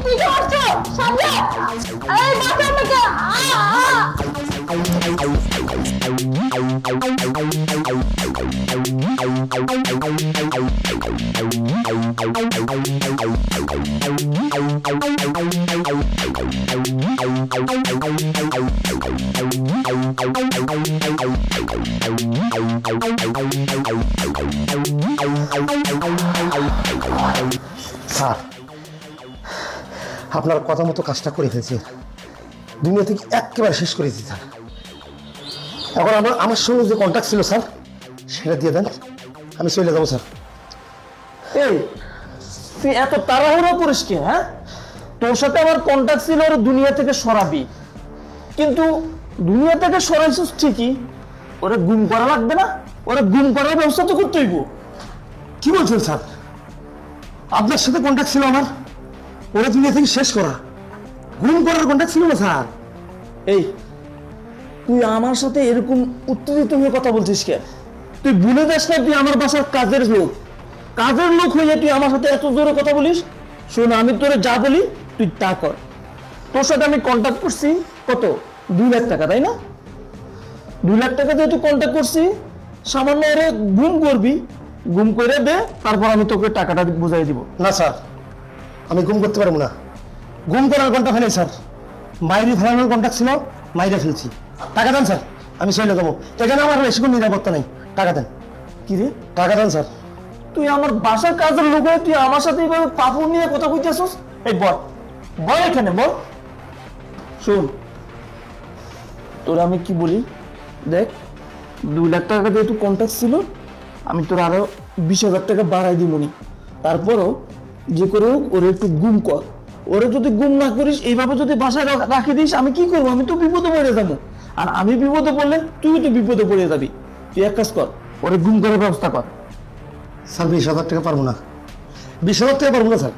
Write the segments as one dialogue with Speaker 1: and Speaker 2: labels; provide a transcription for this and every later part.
Speaker 1: কি করছো সামনে এই বাঁচা আমাকে
Speaker 2: স্যার আপনার কথা মতো কাজটা করে ফেলছি, দুনিয়া থেকে একেবারে শেষ করেছি স্যার। এখন আমার সঙ্গে যে কন্ট্যাক্ট ছিল স্যার সেটা দিয়ে দেন, আমি চলে যাবো স্যার।
Speaker 3: এই তুই এত তাড়াহুড়ো করিস কি? হ্যাঁ, তোর সাথে আমার কন্ট্যাক্ট ছিল ওর দুনিয়া থেকে সরাবি, কিন্তু দুনিয়া থেকে সরাইছিস ঠিকই, ওরা গুম করা লাগবে না? ওরা গুম করার ব্যবস্থা তো করতে হইব।
Speaker 2: কি বলছেন স্যার? আপনার সাথে কন্ট্যাক্ট ছিল আমার, ওরা দুনিয়া থেকে শেষ করা, গুম করার কন্ট্যাক্ট ছিল না স্যার।
Speaker 3: এই তুই আমার সাথে এরকম উত্তেজিত হয়ে কথা বলছিস কে? তুই ভুলে যাস না তুই আমার বাসার কাজের লোক, কাজের লোক হয়ে তুই আমার সাথে এত জোরে কথা বলিস? শোন, আমি তোরে যা বলি তুই তা কর। তোর সাথে আমি কন্ট্যাক্ট করছি কত? 2 লাখ টাকা, তাই না? 2 লাখ টাকা দিয়ে তুই কন্ট্যাক্ট করছি, সামান্য ওরে গুম করবি, গুম করে দে, তারপর আমি তোকে টাকাটা বুঝাই দিব।
Speaker 2: না স্যার, আমি গুম করতে পারবো না। গুম করার কন্ট্যাক্ট হয়নি স্যার, মাইরি ফেলানোর কন্ট্যাক্ট ছিল, মাইরে ফেলছি। টাকা দেন স্যার, আমি চলে যাবো। এখানে আমার বেশি কোনো নিরাপত্তা নেই, টাকা দেন।
Speaker 3: কি রে,
Speaker 2: টাকা দেন স্যার।
Speaker 3: তুই আমার বাসার কাজের লোক হয়ে তুই আমার সাথে এইভাবে পাপড় নিয়ে কথা কইতেছিস? এই বল, বল এখানে বল। শোন, তোর আমি কি বলি দেখ, 2 লাখ টাকা দিয়ে তুই কন্ট্যাক্ট ছিল, আমি তোর আরো 20,000 টাকা বাড়াই দিবনি। তারপরও যে করে হোক ওরে একটু গুম কর। ওরে যদি গুম না করিস, এইভাবে যদি বাসায় রাখি দিস, আমি কি করবো? আমি তো বিপদে পড়ে যাবো, আর আমি বিপদে পড়লে তুই তো বিপদে পড়ে যাবি। তুই এক কাজ কর, ওরে গুম করার ব্যবস্থা কর।
Speaker 2: স্যার 20,000 টাকা পারবো না, 20,000 টাকা পারবো না স্যার।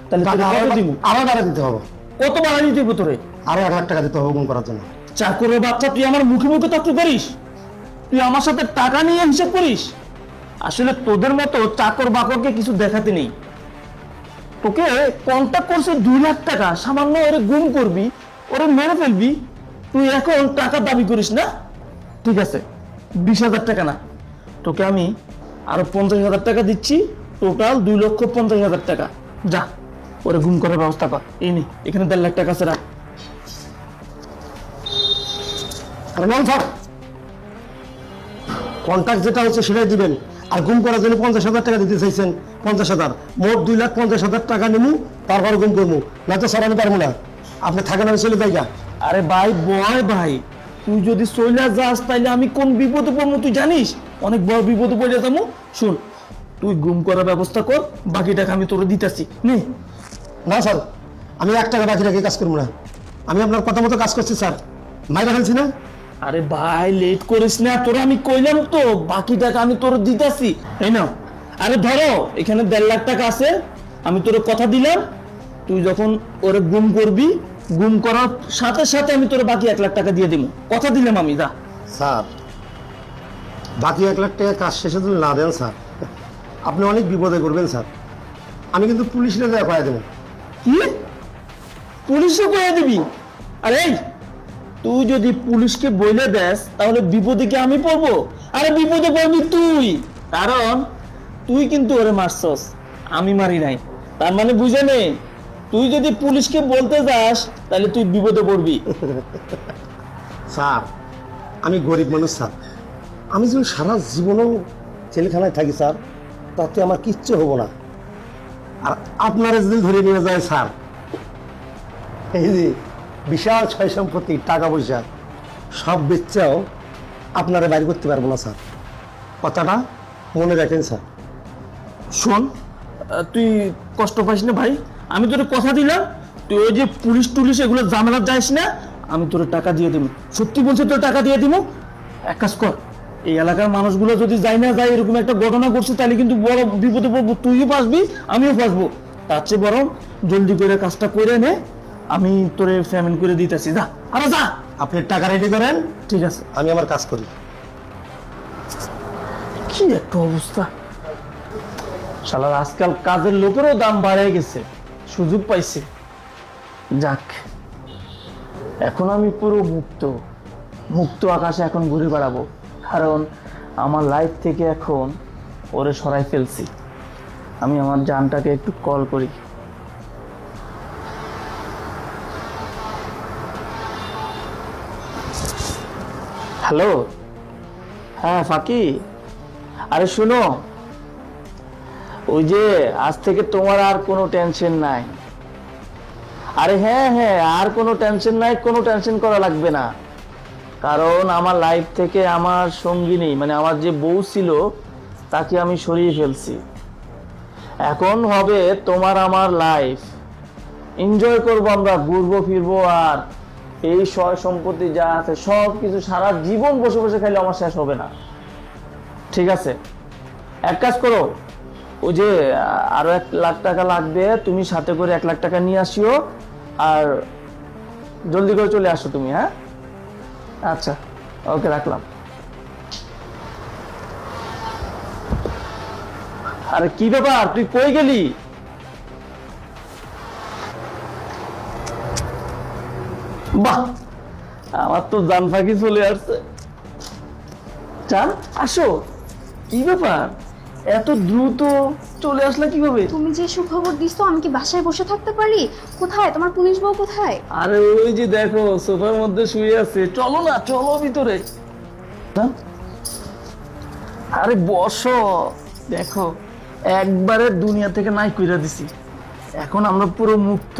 Speaker 3: তাহলে
Speaker 2: টাকা
Speaker 3: তোকে কত দিব?
Speaker 2: আরো বাড়া দিতে হবে,
Speaker 3: কত বাড়াই দিব তোরে?
Speaker 2: আরো 1 লাখ টাকা দিতে হবে গুম করার জন্য।
Speaker 3: চাকরের বাচ্চা, তুই আমার মুখে মুখে তর্ক করিস? তুই আমার সাথে টাকা নিয়ে হিসাব করিস? আসলে তোদের মতো চাকর বাকরকে কিছু দেখাতে নেই। তোকে কন্ট্যাক্ট করছে 2 লাখ টাকা, সামান্য ওরে গুম করবি, ওরে মেরে ফেলবি, তুই এখন টাকা দাবি করিস না? ঠিক আছে, 20,000 টাকা না, তোকে আমি আরো 50,000 টাকা দিচ্ছি, টোটাল 2,50,000 টাকা। যা, ওরে গুম করার ব্যবস্থা কর। এই নে, এখানে 1.5 লাখ টাকা আছে, রাখ।
Speaker 2: আরে নন স্যার, কন্ট্যাক্ট যেটা হচ্ছে সেটাই দিবেন, আর গুম করার জন্য 50,000 টাকা দিতে চাইছেন। 50,000 মোট 2,50,000 টাকা নিমু, তারপর গুম করবো, না তো স্যার আমি পারবো না। আপনি থাকেন, আমি চলে যাই গা।
Speaker 3: আরে ভাই, বয় ভাই, তুই যদি চলে যাস তাইলে আমি কোন বিপদে পড়বো তুই জানিস? অনেক বড় বিপদে পড়ে যাবো। শুন, তুই গুম করার ব্যবস্থা কর, বাকি টাকা আমি তোরে দিতেছি, নে।
Speaker 2: না স্যার, আমি 1 টাকা বাকি রেখে কাজ করবো না। আমি আপনার কথা মতো কাজ করছি স্যার, মাইরা ফেলছি না।
Speaker 3: আরে ভাই, লেট করিস না, তোরা আমি কইলাম তো বাকি টাকা আমি তোরে দিতেছি, এই নাও। আরে ধরো, এখানে 1.5 লাখ টাকা আছে, আমি তোরে কথা দিলাম, তুই যখন ওরে গুম করবি, গুম করার সাথে সাথে আমি তোরে বাকি 1 লাখ টাকা দিয়ে দিব, কথা দিলাম আমি। যা।
Speaker 2: স্যার, বাকি 1 লাখ টাকা কাজ শেষে যদি না দেন স্যার, আপনি অনেক বিপদে করবেন স্যার। আমি কিন্তু পুলিশে দেওয়া কয়ে দেবো।
Speaker 3: কি? পুলিশে কয়ে দিবি? আরে এই, তুই যদি পুলিশকে বলে দেস তাহলে বিপদে কি আমি পড়বো? আরে বিপদে পড়বি তুই, কারণ তুই কিন্তু ওরে মারছস, আমি মারি নাই। তার মানে বুঝে নে, তুই যদি পুলিশকে বলতে যাস তাহলে তুই বিপদে পড়বি।
Speaker 2: স্যার, আমি গরিব মানুষ স্যার, আমি যদি সারা জীবনও জেলখানায় থাকি স্যার, তাতে আমার কিচ্ছু হবো না। আর আপনারা যদি ধরে নিয়ে যায় স্যার, এই যে বিশাল ছয় সম্পত্তি, টাকা পয়সা সব বেচাও আপনারা বাইর করতে পারবো না স্যার, কথাটা মনে রাখেন স্যার।
Speaker 3: শোন, তুই কষ্ট পাইস না ভাই, আমি তোর কথা দিলাম, তুই ওই যে পুলিশ টুলিশ এগুলো ঝামেলা যাইস না, আমি তোর টাকা দিয়ে দিব। সত্যি বলছি, তোর টাকা দিয়ে দিব। এক কাজ কর, এই এলাকার মানুষগুলো যদি যাই না যায়, এরকম একটা ঘটনা ঘটছে, তাহলে কিন্তু বড় বিপদে পড়বো, তুইও বাঁচবি আমিও বাঁচবো। তার চেয়ে বরং জলদি করে কাজটা করে নে, আমি তোরে পেমেন্ট করে দিতেছি। যা, আরে যা।
Speaker 2: আপনি টাকা রেডি করেন,
Speaker 3: ঠিক আছে,
Speaker 2: আমি আমার কাজ করি।
Speaker 3: কি একটা অবস্থা! শালার আজকাল কাজের লোকেরও দাম বাড়ে গেছে। সুযোগ পাইছে। যাক, এখন আমি পুরো মুক্ত, মুক্ত আকাশে এখন ঘুরে বেড়াবো, কারণ আমার লাইফ থেকে এখন ওরে সরাই ফেলছি। আমি আমার জানটাকে একটু কল করি। হ্যালো, হ্যাঁ ফাঁকি, আরে শুনো, ওই যে আজ থেকে তোমার আর কোনো টেনশন নাই। আরে হ্যাঁ হ্যাঁ, আর কোনো টেনশন নাই, কোনো টেনশন করা লাগবে না, কারণ আমার লাইফ থেকে আমার সঙ্গিনী মানে আমার যে বউ ছিল তাকে আমি সরিয়ে ফেলছি। এখন হবে তোমার আমার লাইফ, এনজয় করবো আমরা, ঘুরবো ফিরবো, আর এই সয় সম্পত্তি যা আছে সব কিছু সারা জীবন বসে বসে খাইলে আমার শেষ হবে না। ঠিক আছে, এক কাজ করো, ওই যে আরো 1,00,000 টাকা লাগবে, তুমি সাথে করে 1,00,000 টাকা নিয়ে আসিও, আর জলদি করে চলে আসো তুমি। হ্যাঁ আচ্ছা, ওকে, রাখলাম। আরে কি ব্যাপার, তুই কই গেলি? বাহ, আমার তো জান ফাঁকি চলে আসছে। জান, আসো। কি ব্যাপার, এত দ্রুত চলে আসলে কিভাবে?
Speaker 1: তুমি যে সুখবর দিছো, আমি কি বাসায় বসে থাকতে পারি? কোথায় তোমার পুলিশ বউ কোথায়?
Speaker 3: আরে ওই যে দেখো, সোফার মধ্যে শুয়ে আছে, চলো না, চলো ভিতরে। আরে বসো, দেখো একবারে দুনিয়া থেকে নাই কইরা দিছি, এখন আমরা পুরো মুক্ত,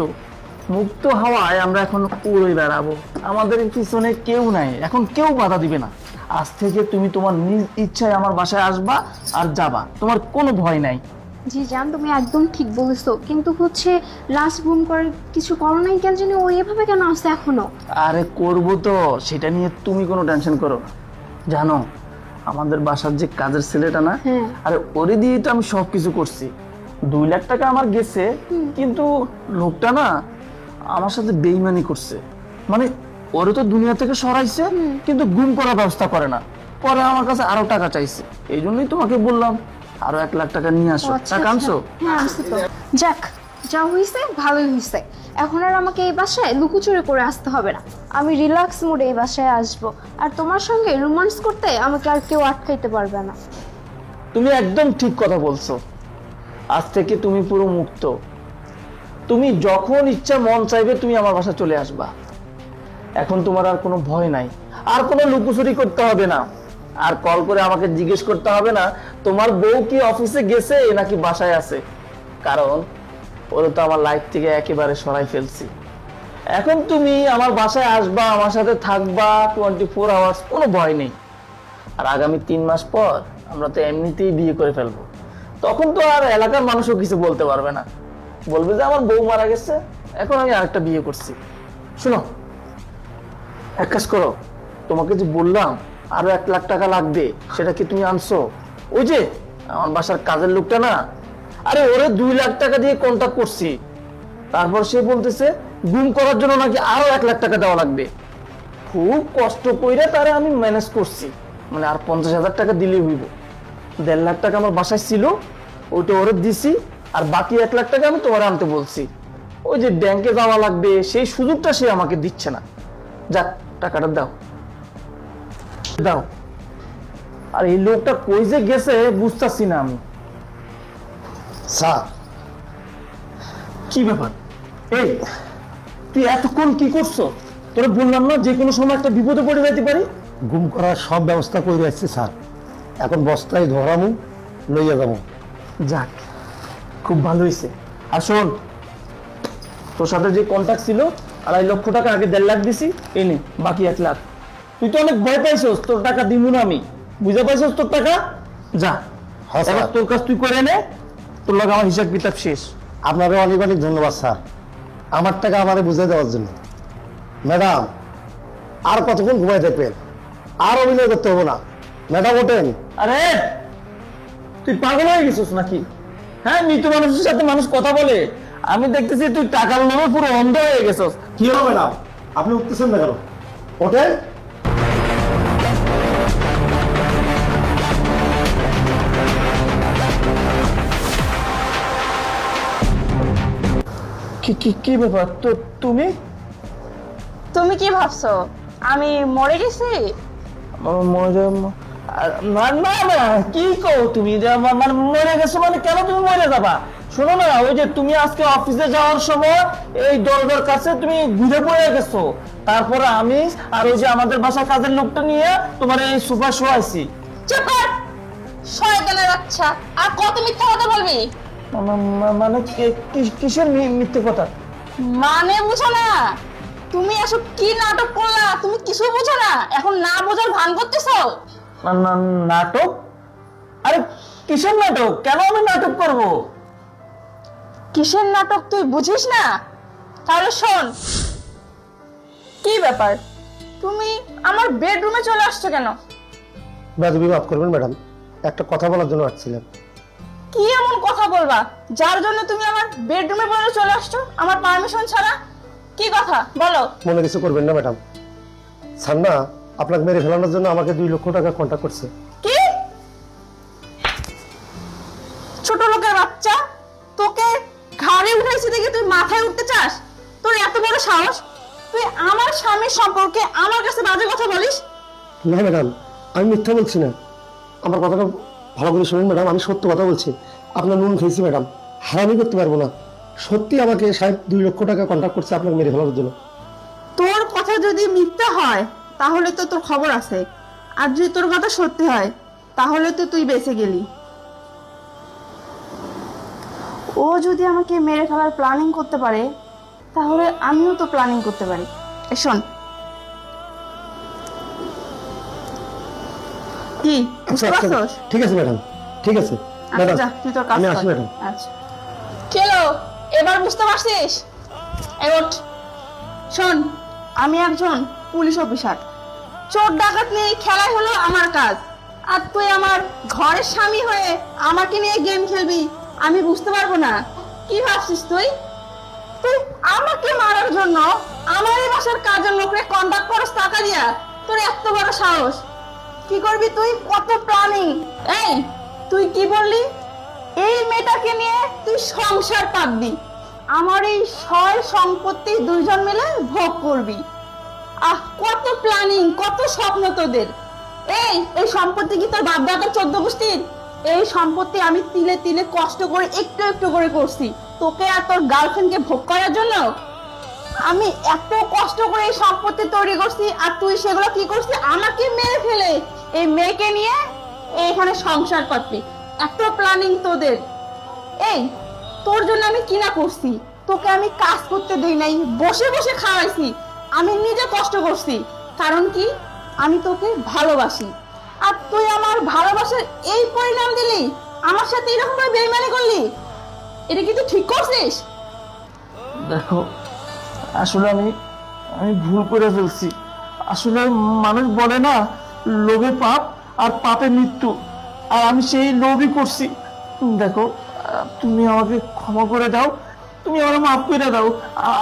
Speaker 3: মুক্ত হাওয়ায় আমরা এখন উড়ে বেড়াবো, আমাদের পিছনে কেউ নাই, এখন কেউ বাধা দিবে না। আজ থেকে তুমি তোমার নিজ ইচ্ছায় আমার বাসায় আসবা আর যাবা, তোমার কোনো ভয় নাই।
Speaker 1: জি জান, তুমি একদম ঠিক বলেছো, কিন্তু হচ্ছে লাস্ট ঘুম করার কিছু করো নাই কেন জানি, ও এভাবে কেন আছে এখনো?
Speaker 3: আরে করবো তো, সেটা নিয়ে তুমি কোনো টেনশন করো না। জানো, আমাদের বাসার যে কাজের ছেলেটা না,
Speaker 1: হ্যাঁ।
Speaker 3: আরে ওরে দিয়ে তো আমি সবকিছু করছি। 2,00,000 টাকা আমার গেছে, কিন্তু লোকটা না আমার সাথে বেইমানি করছে, মানে ওরে তো দুনিয়া থেকে সরাইছে, কিন্তু গুম করার ব্যবস্থা করে না, পরে আমার কাছে আরো টাকা চাইছে। এই জন্যই তোমাকে বললাম আরো 1,00,000 টাকা নিয়ে আসো।
Speaker 1: আচ্ছা,
Speaker 3: টাকা আনছো?
Speaker 1: হ্যাঁ আনছি তো। যাক, যা হইছে ভালোই হইছে, এখন আর আমাকে এই বাসায় লুকোচুরি করে আসতে হবে না, আমি রিল্যাক্স মুডে এই বাসায় আসবো, আর তোমার সঙ্গে রোমান্স করতে আমাকে আর কেউ আটকাইতে পারবে না।
Speaker 3: তুমি একদম ঠিক কথা বলছো, আজ থেকে তুমি পুরো মুক্ত, তুমি যখন ইচ্ছা মন চাইবে তুমি আমার বাসায় চলে আসবা। এখন তোমার আর কোনো ভয় নাই, আর কোনো লুকোচুরি করতে হবে না, আর কল করে আমাকে জিজ্ঞেস করতে হবে না তোমার বউ কি অফিসে গেছে নাকি বাসায় আছে, কারণ ওরা তো আমার লাইফ থেকে একেবারে সরাই ফেলছি। এখন তুমি আমার বাসায় আসবা, আমার সাথে থাকবা 24 আওয়ার্স, কোনো ভয় নেই। আর আগামী 3 মাস পর আমরা তো এমনিতেই বিয়ে করে ফেলবো, তখন তো আর এলাকার মানুষও কিছু বলতে পারবে না, বলবে যে আমার বউ মারা গেছে, এখন আমি আরেকটা বিয়ে করছি। শোনো, এক কাজ করো, তোমাকে যে বললাম আরো 1,00,000 টাকা লাগবে, সেটা কি তুমি আনছো? ওই যে আমার বাসার কাজের লোকটা না, আরে ওরে 2,00,000 টাকা দিয়ে কন্ট্যাক্ট করছি, তারপর সে বলতেছে গুম করার জন্য নাকি আরো 1,00,000 টাকা দেওয়া লাগবে। খুব কষ্ট কইরা তারে আমি ম্যানেজ করছি, মানে আর 50,000 টাকা দিলেই হইব। 1,50,000 টাকা আমার বাসায় ছিল, ওইটা ওরে দিছি, আর বাকি 1,00,000 টাকা আমি তোমার আনতে বলছি। ওই যে ব্যাংকে যাওয়া লাগবে, সেই সুযোগটা সে আমাকে দিচ্ছে না। যাক, টাকাটা দাও দাও। আর এই লোকটা কই যে গেছে বুঝতেছি না আমি।
Speaker 2: স্যার,
Speaker 3: কি ব্যাপার, এই তুই এতক্ষণ কি করছো? তোরা বললাম না যে কোনো সময় একটা বিপদে পড়ে যেতে পারি।
Speaker 2: গুম করার সব ব্যবস্থা করে আসছি স্যার, এখন বস্তায় ধরামু, লইয়া যাবো।
Speaker 3: যাক, খুব ভালো হয়েছে। আর শোন, তোর সাথে যে কন্ট্যাক্ট ছিল 2,50,000 টাকা, আগে 1,50,000 দিছি, এই নে বাকি 1,00,000। তুই তো অনেক ভয় পাইছস, তোর টাকা দিব না আমি, বুঝে পাইছস তোর টাকা? যা,
Speaker 2: হ্যাঁ, স্যার।
Speaker 3: এবার তোর কাজ তুই করে নে, তোর লগে আমার হিসাব কিতাব শেষ।
Speaker 2: আপনাকে অনেক অনেক ধন্যবাদ স্যার, আমার টাকা আমারে বুঝিয়ে দেওয়ার জন্য। ম্যাডাম, আর কতক্ষণ ঘুমাই থাকবেন? আর অভিনয় করতে হবে না, ম্যাডাম ওঠেন।
Speaker 3: আরে তুই পাগল হয়ে গেছিস নাকি? হ্যাঁ, মৃত মানুষের সাথে মানুষ কথা বলে? আমি দেখতেছি তুই টাকার লোভে পুরো অন্ধ হয়ে গেছিস।
Speaker 2: কি হলো ম্যাডাম, আপনি উঠতেছেন না কেন? ওঠেন।
Speaker 3: কি কি কি ব্যাপার? তো তুমি
Speaker 4: তুমি কি ভাবছো আমি মরে গেছি?
Speaker 3: না না না, কি কও তুমি? মানে মরে গেছো মানে কেন তুমি মরে যাবা? শোনো না, ওই যে তুমি আজকে অফিসে যাওয়ার সময় এই দরজার কাছে তুমি ঘুরে পড়ে গেছো, তারপরে আমি আর ওই যে আমাদের বাসার কাজের লোকটা নিয়ে তোমার এই সোফা শোয়াইছি।
Speaker 4: চুপ কর শয়তানের বাচ্চা, আর কত মিথ্যা কথা বলবি?
Speaker 3: মানে কিসের মিথ্যে কথা?
Speaker 4: মানে বুঝো না? তুমি এসব কি নাটক করলা? তুমি কিছু বুঝো না, এখন না বোঝার ভান করতেছো।
Speaker 3: নাটক? আরে কিসের নাটক? কেন আমি নাটক করব?
Speaker 4: কিসের নাটক তুই বুঝিস না? তাহলে শোন, কি ব্যাপার তুমি আমার বেডরুমে চলে আসছো কেন?
Speaker 2: বেদবি মাফ করবেন ম্যাডাম, একটা কথা বলার জন্য আসছিলাম।
Speaker 4: কি এমন কথা বলবা যার জন্য তুমি আমার বেডরুমে পর্যন্ত চলে আসছো আমার পারমিশন ছাড়া? কি কথা বলো।
Speaker 2: মনে কিছু করবেন না ম্যাডাম, স্যার না আপনাকে মেরে ফেলানোর জন্য আমাকে 2 লক্ষ টাকা কন্ট্যাক্ট করছে।
Speaker 4: কি ছোট লোকের বাচ্চা, তোকে ঘাড়ে উঠাইছি দেখে তুই মাথায় উঠতে চাস? তোর এত বড় সাহস, তুই আমার স্বামীর সম্পর্কে আমার কাছে বাজে কথা বলিস?
Speaker 2: না ম্যাডাম, আমি মিথ্যা বলছি না, আমার কথাটা ভালো করে শুনুন ম্যাডাম, আমি সত্য কথা বলছি। আপনার নুন খেয়েছি ম্যাডাম, হারামি করতে পারবো না। সত্যি আমাকে সাহেব 2 লক্ষ টাকা কন্ট্যাক্ট করছে আপনাকে মেরে ফেলার জন্য।
Speaker 4: তোর কথা যদি মিথ্যা হয় তাহলে তো তোর খবর আছে, আর যদি তোর কথা সত্যি হয় তাহলে তো তুই বেঁচে গেলি। ও যদি আমাকে মেরে ফেলার প্ল্যানিং করতে পারে তাহলে আমিও তো প্ল্যানিং করতে পারি। শোন, কি বুঝতে পারছস?
Speaker 2: ঠিক আছে ম্যাডাম, ঠিক আছে ম্যাডাম,
Speaker 4: যা তুই তোর কাজ
Speaker 2: আমি
Speaker 4: কর।
Speaker 2: আসি ম্যাডাম।
Speaker 4: আচ্ছা কেলো, এবার বুঝতে পারছিস? এই ওঠ। শোন, আমি একজন পুলিশ অফিসার, চোর ডাকাত নিয়ে খেলাই হলো আমার কাজ, আর তুই আমার ঘরের স্বামী হয়ে আমাকে নিয়ে গেম খেলবি? আমি বুঝতে পারবো না। কি ভাবছিস তুই? তুই আমাকে মারার জন্য আমার এই বাসার কাজের লোকরে কন্ট্যাক্ট করস টাকা দিয়া? তোর এত বড় সাহস! কি করবি তুই? কত প্ল্যানিং! এই তুই কি বললি? এই মেয়েটাকে নিয়ে তুই সংসার পাতবি, আমার এই সয় সম্পত্তি দুইজন মিলে ভোগ করবি। আহ, কত প্ল্যানিং, কত স্বপ্ন তোদের! এই সম্পত্তি কি তোর বাপ দাদার 14 গোষ্ঠীর? এই সম্পত্তি আমি তিলে তিলে কষ্ট করে একটু একটু করে করছি তোকে আর তোর গার্লফ্রেন্ডকে ভোগ করার জন্য। আমি এত কষ্ট করে এই সম্পত্তি তৈরি করছি, আর তুই সেগুলো কি করছিস? আমাকে মেরে ফেলে এই মেয়েকে নিয়ে এখানে সংসার করবি। এত প্ল্যানিং তোদের! এই তোর জন্য আমি কি না করছি? তোকে আমি কাজ করতে দেই নাই, বসে বসে খাওয়াইছি, আমি নিজে কষ্ট করছি। কারণ কি? আমি তোকে ভালোবাসি, আর তুই আমার ভালোবাসার এই পরিণাম দিলি, আমার সাথে এরকম ভাবে বেইমানি করলি। এটা কি তুই ঠিক করছিস?
Speaker 3: দেখো, আসলে আমি ভুল করে ফেলছি। আসলে মানুষ বলে না, লোভে পাপ আর পাপে মৃত্যু, আর আমি সেই লোভই করছি। দেখো, তুমি আমাকে ক্ষমা করে দাও, তুমি আমার মাফ করে দাও।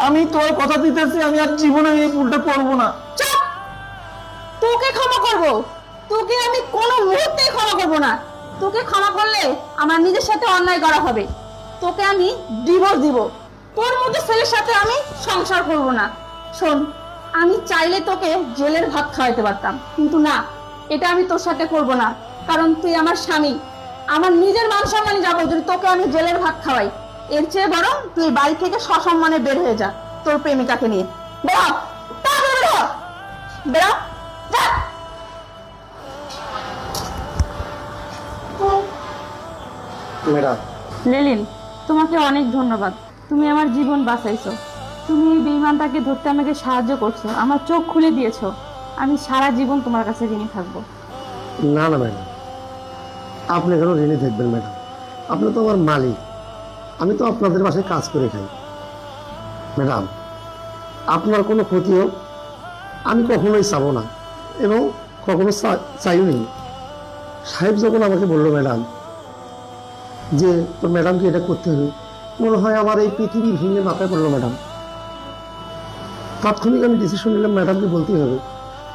Speaker 3: আমি তোমার কথা দিতেছি, আমি আর জীবনে এই ভুলটা করবো না।
Speaker 4: চুপ! তোকে ক্ষমা করব? তোকে আমি কোনো মুহূর্তেই ক্ষমা করব না। তোকে ক্ষমা করলে আমার নিজের সাথে অন্যায় করা হবে, তোকে আমি ডিভোর্স দিব। তোর মতো ছেলের সাথে আমি সংসার করব না। শোন, আমি চাইলে তোকে জেলের ভাত খাওয়াইতে পারতাম, কিন্তু না, এটা আমি তোর সাথে করব না। কারণ তুই আমার স্বামী, আমার নিজের মান সম্মানে যাবো যদি তোকে আমি জেলের ভাত খাওয়াই। এর চেয়ে বরং তুই বাড়ি থেকে সসম্মানে বের হয়ে যা তোর প্রেমিকাকে নিয়ে। বেরো, তাড়াতাড়ি বেরো, বেরো, যা।
Speaker 2: ম্যাডাম,
Speaker 1: লিলিন, তোমাকে অনেক ধন্যবাদ, তুমি আমার জীবন বাঁচাইছো। তুমি এই বেঈমানটাকে ধরতে আমাকে সাহায্য করছো, আমার চোখ খুলে দিয়েছো। আমি সারা জীবন তোমার কাছে ঋণী থাকবো।
Speaker 2: না না ম্যাডাম, আপনি কেন ঋণী থাকবেন ম্যাডাম? আপনি তো আমার মালিক, আমি তো আপনাদের বাসায় কাজ করে খাই। ম্যাডাম, আপনার কোনো ক্ষতি হোক আমি কখনোই চাবো না, এবং কখনো চাইও নি। সাহেব যখন আমাকে বললো ম্যাডাম যে তোর ম্যাডামকে এটা করতে হবে, মনে হয় আমার এই পৃথিবী ভেঙে মাথায় পড়লো ম্যাডাম। তাৎক্ষণিক আমি ডিসিশন নিলাম ম্যাডামকে বলতেই হবে।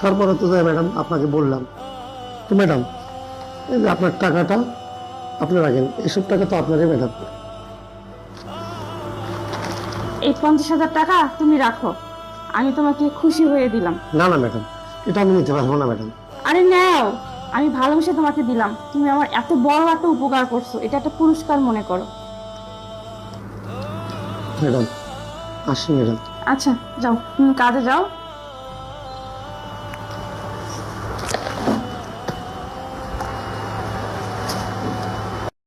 Speaker 2: তারপরে তো যাই ম্যাডাম আপনাকে বললাম। তো ম্যাডাম, এই যে আপনার টাকাটা আপনি রাখেন, এসব টাকা তো আপনারই ম্যাডাম।
Speaker 4: এই 50,000 টাকা তুমি রাখো, আমি তোমাকে খুশি হয়ে দিলাম।
Speaker 2: না না ম্যাডাম, এটা আমি নিতে পারবো না ম্যাডাম।
Speaker 4: আরে নাও, আমি ভালোবেসে তোমাকে দিলাম, তুমি আমার এত বড় একটা উপকার করছো, এটা একটা পুরস্কার মনে করো।
Speaker 2: ম্যাডাম আসি ম্যাডাম।
Speaker 4: আচ্ছা যাও, তুমি কাজে যাও।